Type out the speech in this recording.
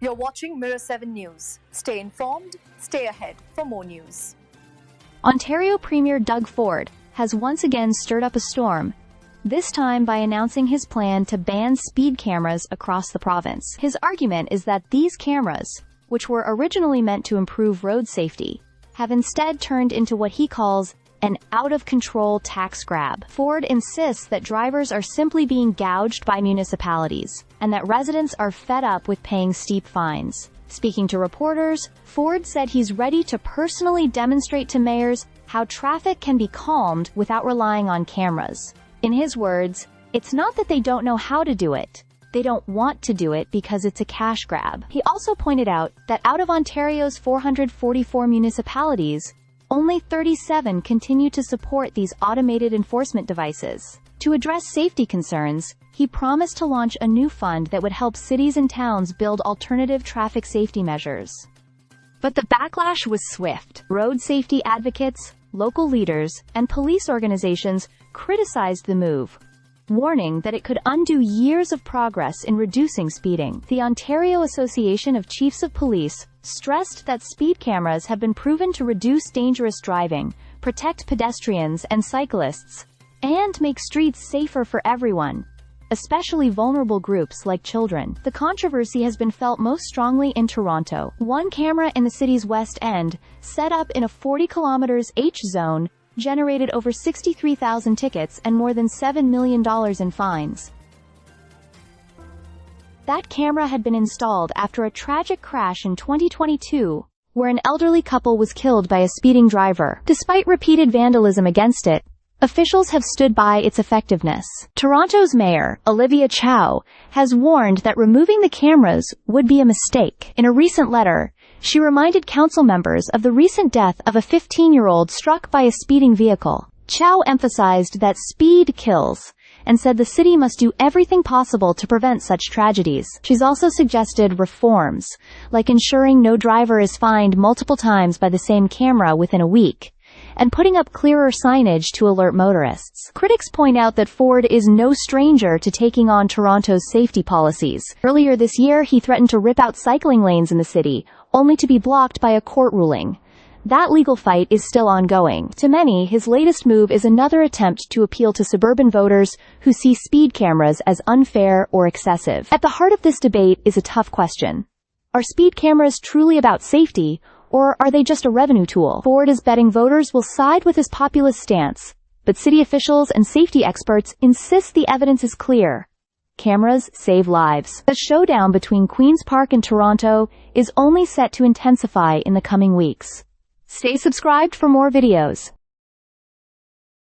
You're watching Mirror 7 News. Stay informed, stay ahead for more news. Ontario Premier Doug Ford has once again stirred up a storm, this time by announcing his plan to ban speed cameras across the province. His argument is that these cameras, which were originally meant to improve road safety, have instead turned into what he calls an out-of-control tax grab. Ford insists that drivers are simply being gouged by municipalities, and that residents are fed up with paying steep fines. Speaking to reporters, Ford said he's ready to personally demonstrate to mayors how traffic can be calmed without relying on cameras. In his words, it's not that they don't know how to do it. They don't want to do it because it's a cash grab. He also pointed out that out of Ontario's 444 municipalities, only 37 continue to support these automated enforcement devices. To address safety concerns, he promised to launch a new fund that would help cities and towns build alternative traffic safety measures. But the backlash was swift. Road safety advocates, local leaders, and police organizations criticized the move, warning that it could undo years of progress in reducing speeding. The Ontario Association of Chiefs of Police stressed that speed cameras have been proven to reduce dangerous driving, protect pedestrians and cyclists, and make streets safer for everyone, especially vulnerable groups like children. The controversy has been felt most strongly in Toronto. One camera in the city's West End, set up in a 40 km H zone, generated over 63,000 tickets and more than $7 million in fines. That camera had been installed after a tragic crash in 2022, where an elderly couple was killed by a speeding driver. Despite repeated vandalism against it, officials have stood by its effectiveness. Toronto's mayor, Olivia Chow, has warned that removing the cameras would be a mistake. In a recent letter, she reminded council members of the recent death of a 15-year-old struck by a speeding vehicle. Chow emphasized that speed kills, and said the city must do everything possible to prevent such tragedies. She's also suggested reforms, like ensuring no driver is fined multiple times by the same camera within a week, and putting up clearer signage to alert motorists. Critics point out that Ford is no stranger to taking on Toronto's safety policies. Earlier this year, he threatened to rip out cycling lanes in the city, only to be blocked by a court ruling. That legal fight is still ongoing. To many, his latest move is another attempt to appeal to suburban voters who see speed cameras as unfair or excessive. At the heart of this debate is a tough question. Are speed cameras truly about safety, or are they just a revenue tool? Ford is betting voters will side with his populist stance, but city officials and safety experts insist the evidence is clear. Cameras save lives. The showdown between Queen's Park and Toronto is only set to intensify in the coming weeks. Stay subscribed for more videos.